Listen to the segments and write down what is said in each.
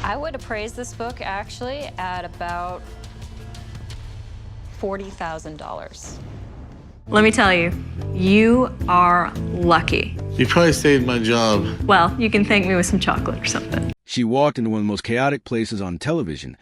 I would appraise this book actually at about $40,000. Let me tell you, you are lucky. You probably saved my job. Well, you can thank me with some chocolate or something. She walked into one of the most chaotic places on television,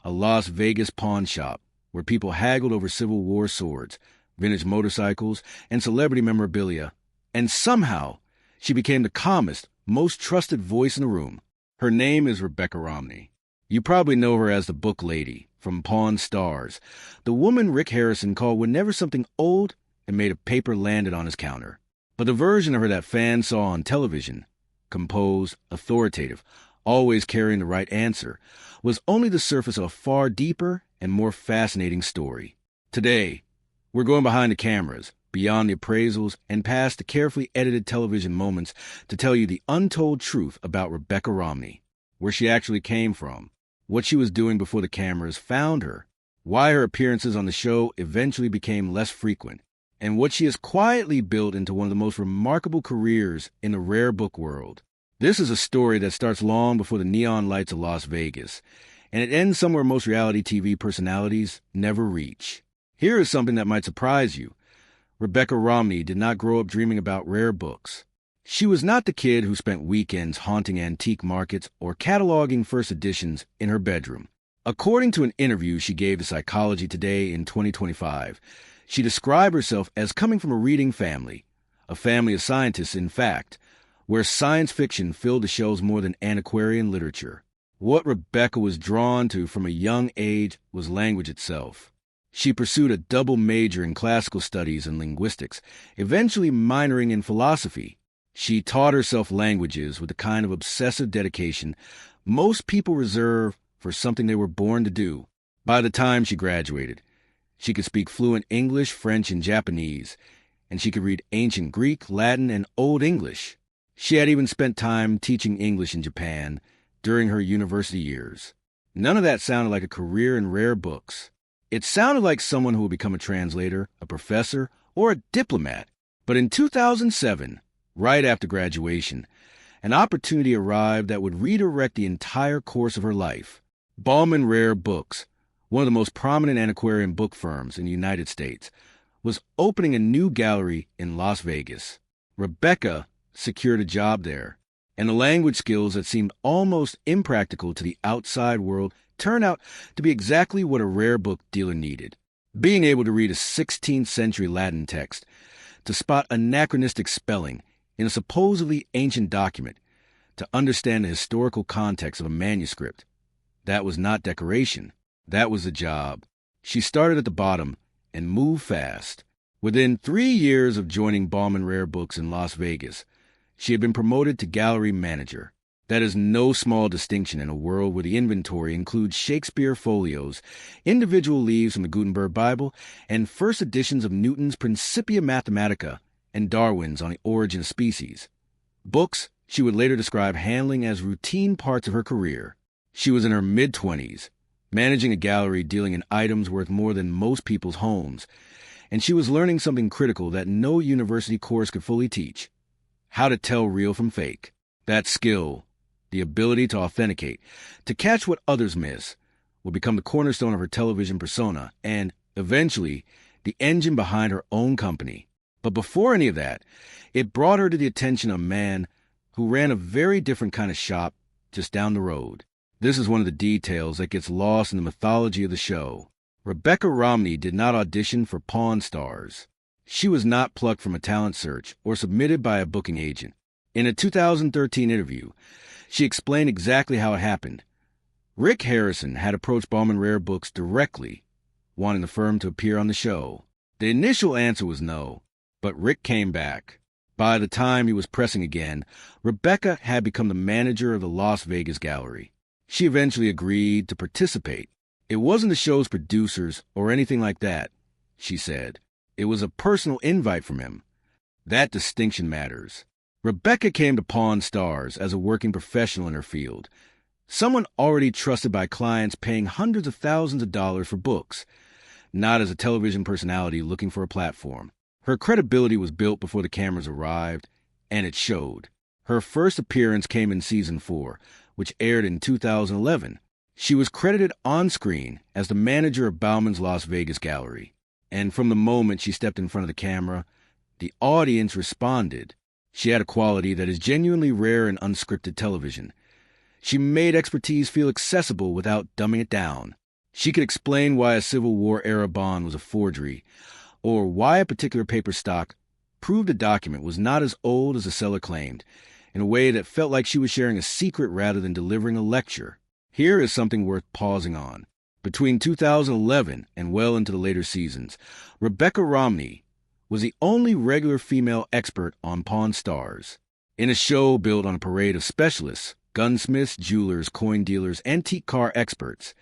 a Las Vegas pawn shop, where people haggled over Civil War swords, vintage motorcycles, and celebrity memorabilia. And somehow, she became the calmest, most trusted voice in the room. Her name is Rebecca Romney. You probably know her as the book lady from Pawn Stars, the woman Rick Harrison called whenever something old and made of paper landed on his counter. But the version of her that fans saw on television, composed, authoritative, always carrying the right answer, was only the surface of a far deeper and more fascinating story. Today, we're going behind the cameras, beyond the appraisals, and past the carefully edited television moments to tell you the untold truth about Rebecca Romney, where she actually came from, what she was doing before the cameras found her, why her appearances on the show eventually became less frequent, and what she has quietly built into one of the most remarkable careers in the rare book world. This is a story that starts long before the neon lights of Las Vegas, and it ends somewhere most reality TV personalities never reach. Here is something that might surprise you. Rebecca Romney did not grow up dreaming about rare books. She was not the kid who spent weekends haunting antique markets or cataloging first editions in her bedroom. According to an interview she gave to Psychology Today in 2025, she described herself as coming from a reading family, a family of scientists, in fact, where science fiction filled the shelves more than antiquarian literature. What Rebecca was drawn to from a young age was language itself. She pursued a double major in classical studies and linguistics, eventually minoring in philosophy. She taught herself languages with the kind of obsessive dedication most people reserve for something they were born to do. By the time she graduated, she could speak fluent English, French, and Japanese, and she could read ancient Greek, Latin, and Old English. She had even spent time teaching English in Japan during her university years. None of that sounded like a career in rare books. It sounded like someone who would become a translator, a professor, or a diplomat. But in 2007, right after graduation, an opportunity arrived that would redirect the entire course of her life. Bauman Rare Books, one of the most prominent antiquarian book firms in the United States, was opening a new gallery in Las Vegas. Rebecca secured a job there, and the language skills that seemed almost impractical to the outside world turned out to be exactly what a rare book dealer needed. Being able to read a 16th century Latin text, to spot anachronistic spelling in a supposedly ancient document, to understand the historical context of a manuscript. That was not decoration. That was the job. She started at the bottom and moved fast. Within 3 years of joining Bauman Rare Books in Las Vegas, she had been promoted to gallery manager. That is no small distinction in a world where the inventory includes Shakespeare folios, individual leaves from the Gutenberg Bible, and first editions of Newton's Principia Mathematica and Darwin's On the Origin of Species. Books she would later describe handling as routine parts of her career. She was in her mid-20s, managing a gallery dealing in items worth more than most people's homes, and she was learning something critical that no university course could fully teach: how to tell real from fake. That skill, the ability to authenticate, to catch what others miss, would become the cornerstone of her television persona and, eventually, the engine behind her own company. But before any of that, it brought her to the attention of a man who ran a very different kind of shop just down the road. This is one of the details that gets lost in the mythology of the show. Rebecca Romney did not audition for Pawn Stars. She was not plucked from a talent search or submitted by a booking agent. In a 2013 interview, she explained exactly how it happened. Rick Harrison had approached Bauman Rare Books directly, wanting the firm to appear on the show. The initial answer was no, but Rick came back. By the time he was pressing again, Rebecca had become the manager of the Las Vegas gallery. She eventually agreed to participate. It wasn't the show's producers or anything like that, she said. It was a personal invite from him. That distinction matters. Rebecca came to Pawn Stars as a working professional in her field, someone already trusted by clients paying hundreds of thousands of dollars for books, not as a television personality looking for a platform. Her credibility was built before the cameras arrived, and it showed. Her first appearance came in Season 4, which aired in 2011. She was credited on screen as the manager of Bauman's Las Vegas gallery. And from the moment she stepped in front of the camera, the audience responded. She had a quality that is genuinely rare in unscripted television. She made expertise feel accessible without dumbing it down. She could explain why a Civil War-era bond was a forgery, or why a particular paper stock proved a document was not as old as the seller claimed, in a way that felt like she was sharing a secret rather than delivering a lecture. Here is something worth pausing on. Between 2011 and well into the later seasons, Rebecca Romney was the only regular female expert on Pawn Stars. In a show built on a parade of specialists, gunsmiths, jewelers, coin dealers, antique car experts,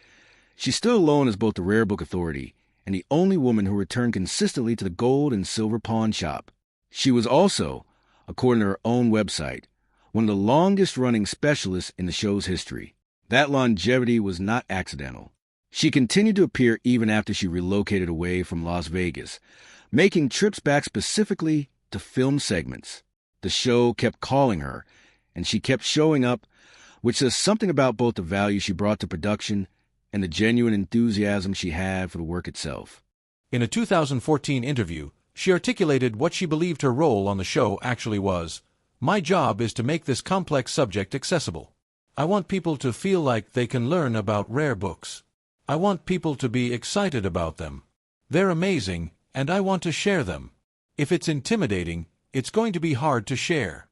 she stood alone as both the rare book authority and the only woman who returned consistently to the gold and silver pawn shop. She was also, according to her own website, one of the longest-running specialists in the show's history. That longevity was not accidental. She continued to appear even after she relocated away from Las Vegas, making trips back specifically to film segments. The show kept calling her, and she kept showing up, which says something about both the value she brought to production and the genuine enthusiasm she had for the work itself. In a 2014 interview, she articulated what she believed her role on the show actually was. "My job is to make this complex subject accessible. I want people to feel like they can learn about rare books. I want people to be excited about them. They're amazing, and I want to share them. If it's intimidating, it's going to be hard to share."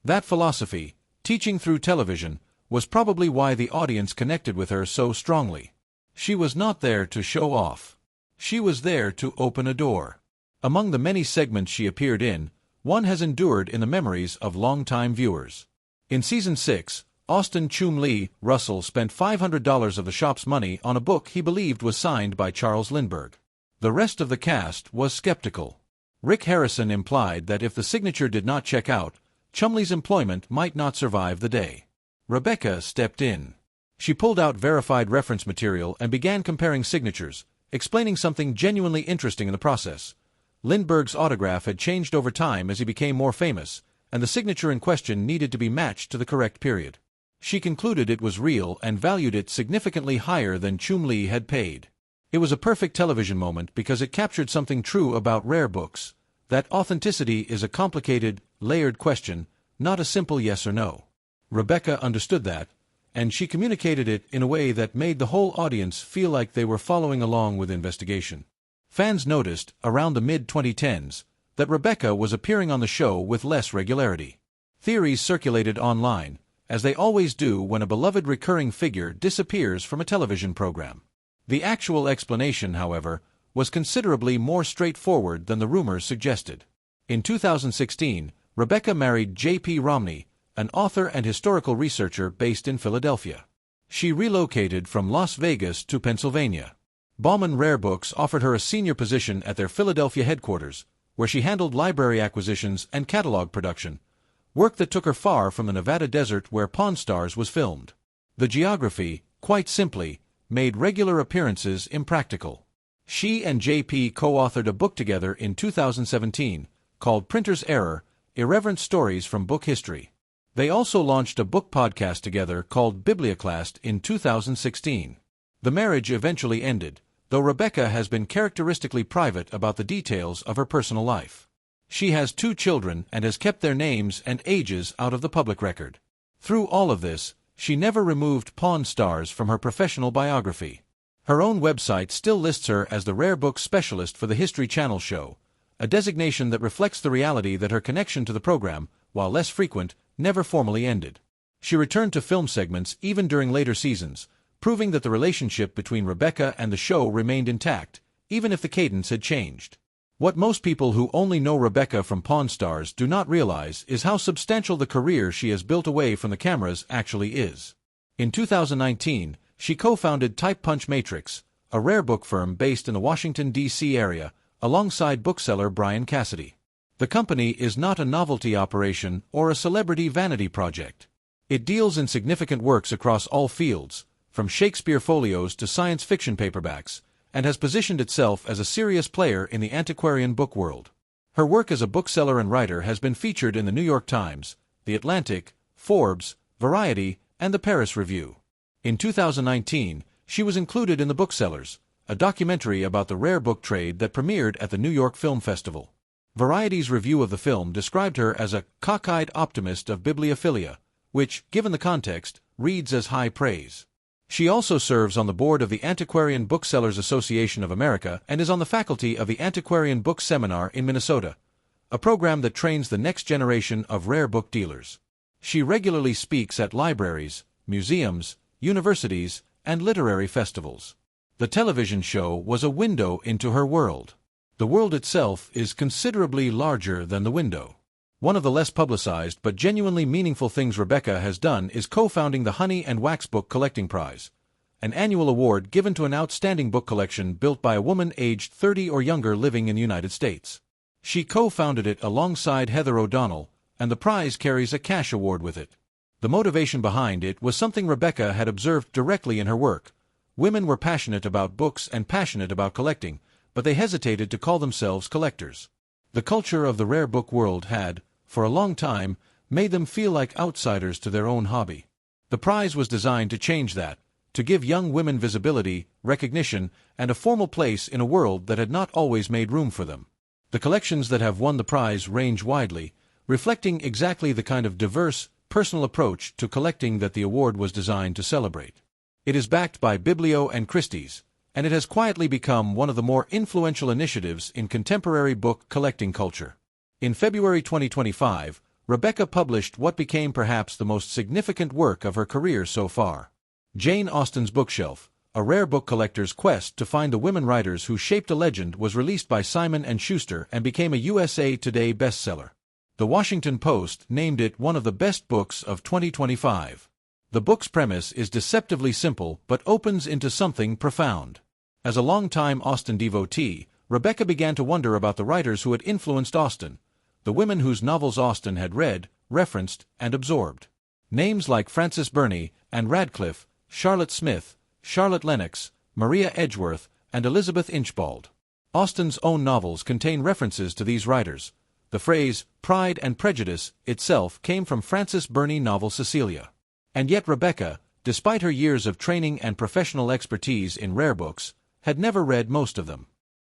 That philosophy, teaching through television, was probably why the audience connected with her so strongly. She was not there to show off. She was there to open a door. Among the many segments she appeared in, one has endured in the memories of longtime viewers. In Season 6, Austin Chum Lee Russell spent $500 of the shop's money on a book he believed was signed by Charles Lindbergh. The rest of the cast was skeptical. Rick Harrison implied that if the signature did not check out, Chumley's employment might not survive the day. Rebecca stepped in. She pulled out verified reference material and began comparing signatures, explaining something genuinely interesting in the process. Lindbergh's autograph had changed over time as he became more famous, and the signature in question needed to be matched to the correct period. She concluded it was real and valued it significantly higher than Chum Lee had paid. It was a perfect television moment because it captured something true about rare books, that authenticity is a complicated, layered question, not a simple yes or no. Rebecca understood that, and she communicated it in a way that made the whole audience feel like they were following along with the investigation. Fans noticed, around the mid-2010s, that Rebecca was appearing on the show with less regularity. Theories circulated online, as they always do when a beloved recurring figure disappears from a television program. The actual explanation, however, was considerably more straightforward than the rumors suggested. In 2016, Rebecca married J.P. Romney, an author and historical researcher based in Philadelphia. She relocated from Las Vegas to Pennsylvania. Bauman Rare Books offered her a senior position at their Philadelphia headquarters, where she handled library acquisitions and catalog production, work that took her far from the Nevada desert where Pawn Stars was filmed. The geography, quite simply, made regular appearances impractical. She and J.P. co-authored a book together in 2017 called Printer's Error: Irreverent Stories from Book History. They also launched a book podcast together called Biblioclast in 2016. The marriage eventually ended, though Rebecca has been characteristically private about the details of her personal life. She has 2 children and has kept their names and ages out of the public record. Through all of this, she never removed Pawn Stars from her professional biography. Her own website still lists her as the rare book specialist for the History Channel show, a designation that reflects the reality that her connection to the program, while less frequent, never formally ended. She returned to film segments even during later seasons, proving that the relationship between Rebecca and the show remained intact, even if the cadence had changed. What most people who only know Rebecca from Pawn Stars do not realize is how substantial the career she has built away from the cameras actually is. In 2019, she co-founded Type Punch Matrix, a rare book firm based in the Washington, D.C. area, alongside bookseller Brian Cassidy. The company is not a novelty operation or a celebrity vanity project. It deals in significant works across all fields, from Shakespeare folios to science fiction paperbacks, and has positioned itself as a serious player in the antiquarian book world. Her work as a bookseller and writer has been featured in the New York Times, The Atlantic, Forbes, Variety, and the Paris Review. In 2019, she was included in The Booksellers, a documentary about the rare book trade that premiered at the New York Film Festival. Variety's review of the film described her as a cockeyed optimist of bibliophilia, which, given the context, reads as high praise. She also serves on the board of the Antiquarian Booksellers Association of America and is on the faculty of the Antiquarian Book Seminar in Minnesota, a program that trains the next generation of rare book dealers. She regularly speaks at libraries, museums, universities, and literary festivals. The television show was a window into her world. The world itself is considerably larger than the window. One of the less publicized but genuinely meaningful things Rebecca has done is co-founding the Honey and Wax Book Collecting Prize, an annual award given to an outstanding book collection built by a woman aged 30 or younger living in the United States. She co-founded it alongside Heather O'Donnell, and the prize carries a cash award with it. The motivation behind it was something Rebecca had observed directly in her work. Women were passionate about books and passionate about collecting, but they hesitated to call themselves collectors. The culture of the rare book world had, for a long time, made them feel like outsiders to their own hobby. The prize was designed to change that, to give young women visibility, recognition, and a formal place in a world that had not always made room for them. The collections that have won the prize range widely, reflecting exactly the kind of diverse, personal approach to collecting that the award was designed to celebrate. It is backed by Biblio and Christie's, and it has quietly become one of the more influential initiatives in contemporary book collecting culture. In February 2025, Rebecca published what became perhaps the most significant work of her career so far. Jane Austen's Bookshelf, a rare book collector's quest to find the women writers who shaped a legend, was released by Simon & Schuster and became a USA Today bestseller. The Washington Post named it one of the best books of 2025. The book's premise is deceptively simple but opens into something profound. As a longtime Austen devotee, Rebecca began to wonder about the writers who had influenced Austen, the women whose novels Austen had read, referenced, and absorbed. Names like Frances Burney, Anne Radcliffe, Charlotte Smith, Charlotte Lennox, Maria Edgeworth, and Elizabeth Inchbald. Austen's own novels contain references to these writers. The phrase, Pride and Prejudice, itself came from Frances Burney novel Cecilia. And yet Rebecca, despite her years of training and professional expertise in rare books, had never read most of them.